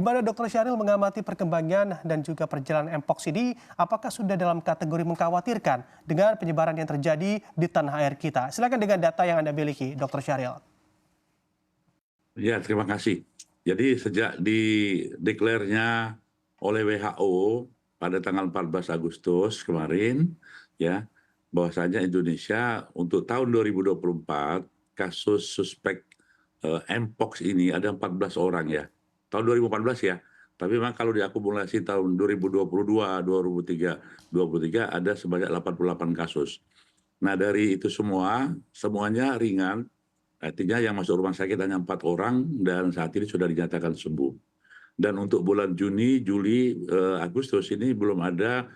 Gimana Dokter Syahril mengamati perkembangan dan juga perjalanan Mpox ini? Apakah sudah dalam kategori mengkhawatirkan dengan penyebaran yang terjadi di tanah air kita? Silakan dengan data yang Anda miliki, Dokter Syahril. Ya, terima kasih. Jadi sejak dideklarnya oleh WHO pada tanggal 14 Agustus kemarin, ya, bahwasanya Indonesia untuk tahun 2024 kasus suspek Mpox ini ada 14 orang ya. Tahun 2014 ya. Tapi memang kalau diakumulasi tahun 2022, 2023 ada sebanyak 88 kasus. Nah dari itu semuanya ringan. Artinya yang masuk rumah sakit hanya 4 orang dan saat ini sudah dinyatakan sembuh. Dan untuk bulan Juni, Juli, Agustus ini belum ada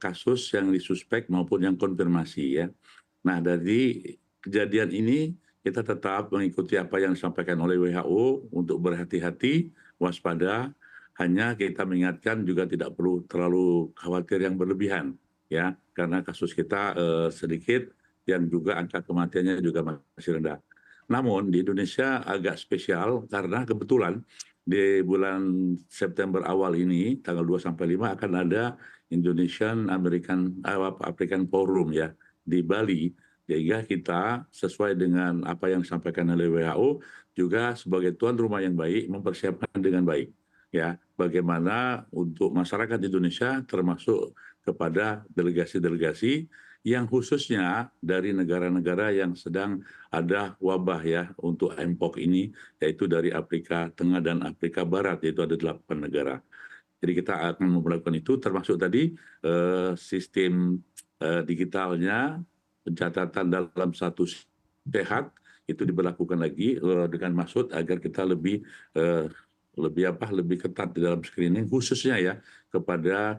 kasus yang disuspek maupun yang konfirmasi ya. Nah dari kejadian ini kita tetap mengikuti apa yang disampaikan oleh WHO untuk berhati-hati, waspada. Hanya kita mengingatkan juga tidak perlu terlalu khawatir yang berlebihan ya, karena kasus kita sedikit dan juga angka kematiannya juga masih rendah. Namun di Indonesia agak spesial karena kebetulan di bulan September awal ini, tanggal 2 sampai 5 akan ada Indonesian African Forum ya di Bali. Sehingga kita sesuai dengan apa yang disampaikan oleh WHO juga sebagai tuan rumah yang baik mempersiapkan dengan baik ya bagaimana untuk masyarakat Indonesia termasuk kepada delegasi-delegasi yang khususnya dari negara-negara yang sedang ada wabah ya untuk Mpox ini, yaitu dari Afrika Tengah dan Afrika Barat, yaitu ada 8 negara. Jadi kita akan melakukan itu termasuk tadi sistem digitalnya, pencatatan dalam satu sehat itu diberlakukan lagi dengan maksud agar kita lebih ketat di dalam screening khususnya ya kepada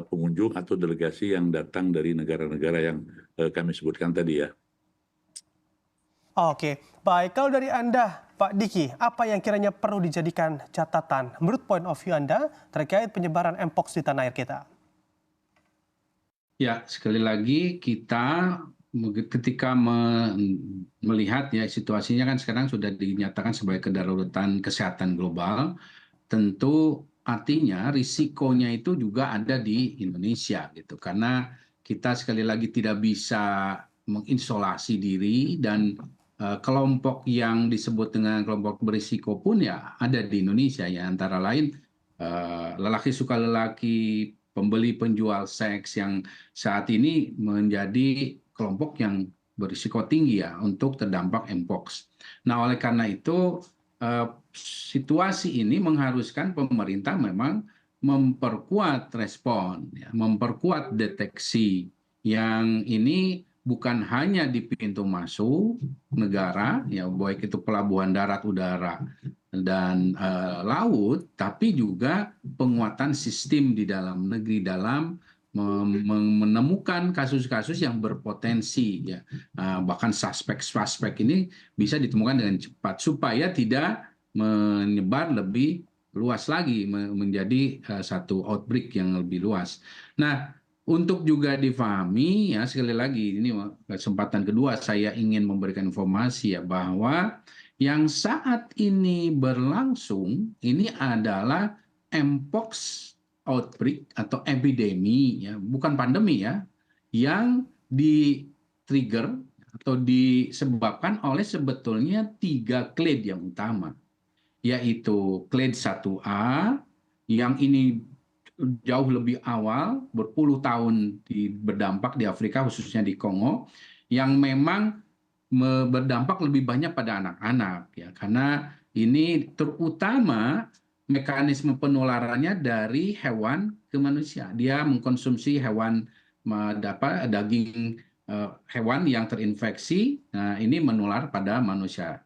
pengunjung atau delegasi yang datang dari negara-negara yang kami sebutkan tadi ya. Oke, baik. Kalau dari Anda, Pak Diki, apa yang kiranya perlu dijadikan catatan menurut point of view Anda terkait penyebaran Mpox di tanah air kita? Ya, sekali lagi kita ketika melihat ya situasinya kan sekarang sudah dinyatakan sebagai kedaruratan kesehatan global, tentu artinya risikonya itu juga ada di Indonesia gitu karena kita sekali lagi tidak bisa mengisolasi diri dan kelompok yang disebut dengan kelompok berisiko pun ya ada di Indonesia ya antara lain lelaki suka lelaki, pembeli penjual seks yang saat ini menjadi kelompok yang berisiko tinggi ya untuk terdampak Mpox. Nah oleh karena itu situasi ini mengharuskan pemerintah memang memperkuat respon, ya, memperkuat deteksi yang ini bukan hanya di pintu masuk negara, ya baik itu pelabuhan darat, udara, dan laut, tapi juga penguatan sistem di dalam negeri dalam menemukan kasus-kasus yang berpotensi ya bahkan suspek ini bisa ditemukan dengan cepat supaya tidak menyebar lebih luas lagi menjadi satu outbreak yang lebih luas. Nah, untuk juga difahami ya sekali lagi ini kesempatan kedua saya ingin memberikan informasi ya bahwa yang saat ini berlangsung ini adalah Mpox outbreak atau epidemi ya bukan pandemi ya yang di-trigger atau disebabkan oleh sebetulnya 3 clade yang utama yaitu clade 1A yang ini jauh lebih awal berpuluh tahun berdampak di Afrika khususnya di Kongo yang memang berdampak lebih banyak pada anak-anak ya karena ini terutama mekanisme penularannya dari hewan ke manusia. Dia mengkonsumsi hewan daging hewan yang terinfeksi. Nah, ini menular pada manusia.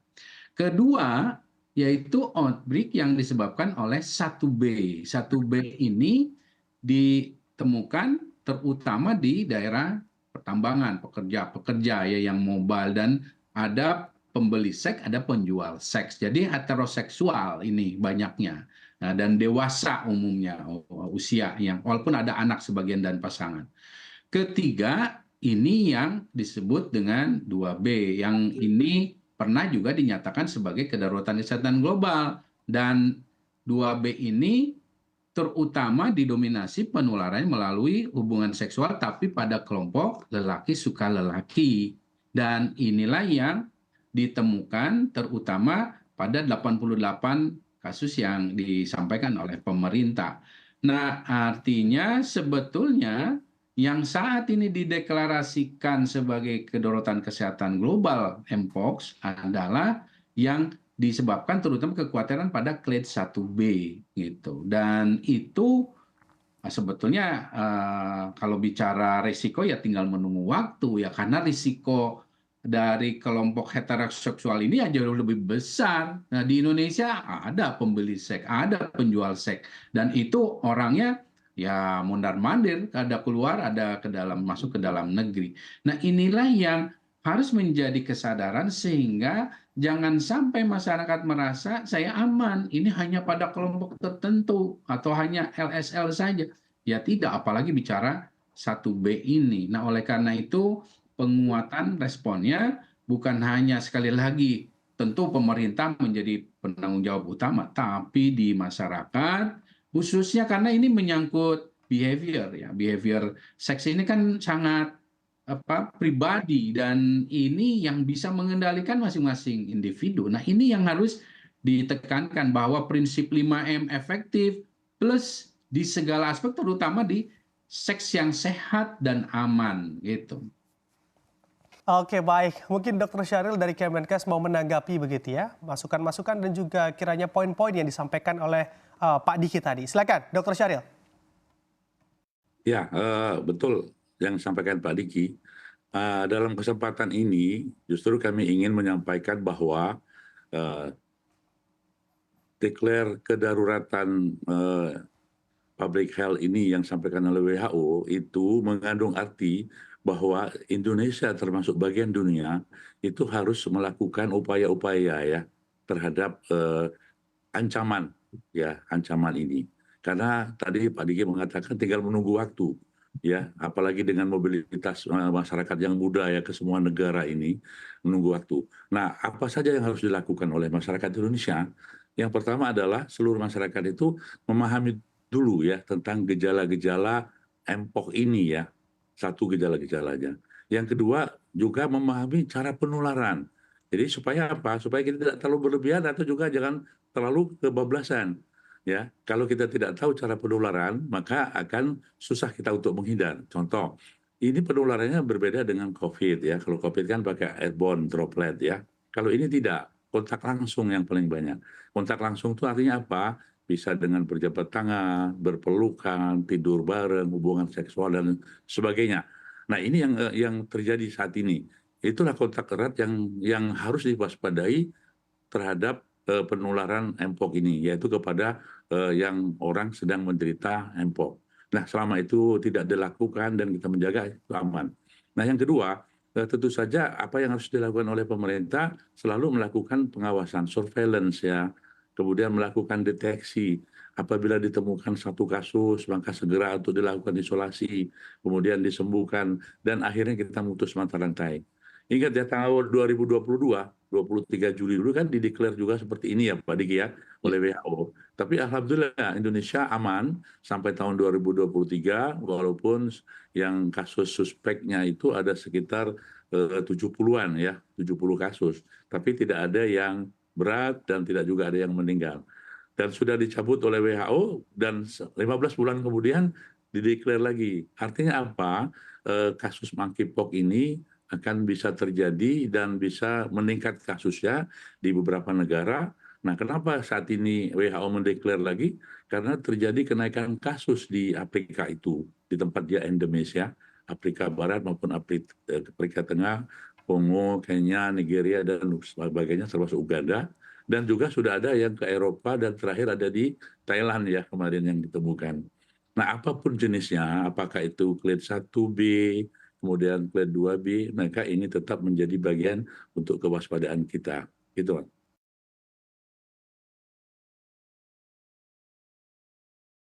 Kedua, yaitu outbreak yang disebabkan oleh 1B. 1B ini ditemukan terutama di daerah pertambangan, pekerja ya yang mobile dan ada pembeli seks, ada penjual seks. Jadi heteroseksual ini banyaknya. Nah, dan dewasa umumnya usia yang walaupun ada anak sebagian dan pasangan. Ketiga, ini yang disebut dengan 2B yang ini pernah juga dinyatakan sebagai kedaruratan kesehatan global dan 2B ini terutama didominasi penularannya melalui hubungan seksual tapi pada kelompok lelaki suka lelaki. Dan inilah yang ditemukan terutama pada 88 kasus yang disampaikan oleh pemerintah. Nah, artinya sebetulnya yang saat ini dideklarasikan sebagai kedaruratan kesehatan global Mpox adalah yang disebabkan terutama kekhawatiran pada clade 1B gitu. Dan itu sebetulnya kalau bicara risiko ya tinggal menunggu waktu ya, karena risiko dari kelompok heteroseksual ini aja jauh lebih besar. Nah, di Indonesia ada pembeli seks, ada penjual seks, dan itu orangnya ya mondar-mandir, ada keluar, ada ke dalam, masuk ke dalam negeri. Nah, inilah yang harus menjadi kesadaran sehingga jangan sampai masyarakat merasa saya aman, ini hanya pada kelompok tertentu atau hanya LSL saja. Ya tidak, apalagi bicara 1B ini. Nah, oleh karena itu penguatan responnya bukan hanya sekali lagi tentu pemerintah menjadi penanggung jawab utama, tapi di masyarakat khususnya karena ini menyangkut behavior ya, behavior seks ini kan sangat pribadi dan ini yang bisa mengendalikan masing-masing individu. Nah, ini yang harus ditekankan bahwa prinsip 5M efektif plus di segala aspek terutama di seks yang sehat dan aman gitu. Oke, baik. Mungkin Dr. Syahril dari Kemenkes mau menanggapi begitu ya, masukan-masukan dan juga kiranya poin-poin yang disampaikan oleh Pak Diki tadi. Silakan, Dr. Syahril. Ya, betul yang disampaikan Pak Diki. Dalam kesempatan ini justru kami ingin menyampaikan bahwa declare kedaruratan public health ini yang disampaikan oleh WHO itu mengandung arti bahwa Indonesia termasuk bagian dunia itu harus melakukan upaya-upaya ya terhadap ancaman ini. Karena tadi Pak Diki mengatakan tinggal menunggu waktu ya, apalagi dengan mobilitas masyarakat yang muda ya ke semua negara ini, menunggu waktu. Nah, apa saja yang harus dilakukan oleh masyarakat Indonesia? Yang pertama adalah seluruh masyarakat itu memahami dulu ya tentang gejala-gejala Mpox ini ya, satu gejala-gejalanya. Yang kedua juga memahami cara penularan. Jadi supaya apa? Supaya kita tidak terlalu berlebihan atau juga jangan terlalu kebablasan. Ya, kalau kita tidak tahu cara penularan, maka akan susah kita untuk menghindar. Contoh, ini penularannya berbeda dengan COVID ya. Kalau COVID kan pakai airborne droplet ya. Kalau ini tidak, kontak langsung yang paling banyak. Kontak langsung itu artinya apa? Bisa dengan berjabat tangan, berpelukan, tidur bareng, hubungan seksual dan sebagainya. Nah, ini yang terjadi saat ini. Itulah kontak erat yang harus diwaspadai terhadap penularan Mpox ini, yaitu kepada yang orang sedang menderita Mpox. Nah, selama itu tidak dilakukan dan kita menjaga itu aman. Nah, yang kedua, tentu saja apa yang harus dilakukan oleh pemerintah selalu melakukan pengawasan, surveillance ya, kemudian melakukan deteksi. Apabila ditemukan satu kasus, maka segera untuk dilakukan isolasi, kemudian disembuhkan, dan akhirnya kita memutus mata rantai. Ingat ya tahun 2022, 23 Juli dulu kan dideklar juga seperti ini ya Pak Diki ya, oleh WHO. Tapi alhamdulillah Indonesia aman sampai tahun 2023, walaupun yang kasus suspeknya itu ada sekitar 70-an ya, 70 kasus. Tapi tidak ada yang berat dan tidak juga ada yang meninggal. Dan sudah dicabut oleh WHO dan 15 bulan kemudian dideklar lagi. Artinya apa? Kasus monkeypox ini akan bisa terjadi dan bisa meningkat kasusnya di beberapa negara. Nah, kenapa saat ini WHO mendeklar lagi? Karena terjadi kenaikan kasus di Afrika itu, di tempat dia endemis ya, Afrika Barat maupun Afrika Tengah, Kongo, Kenya, Nigeria, dan sebagainya, termasuk Uganda. Dan juga sudah ada yang ke Eropa dan terakhir ada di Thailand ya kemarin yang ditemukan. Nah, apapun jenisnya, apakah itu clade 1B, kemudian clade 2B, maka ini tetap menjadi bagian untuk kewaspadaan kita. Gitu, Pak.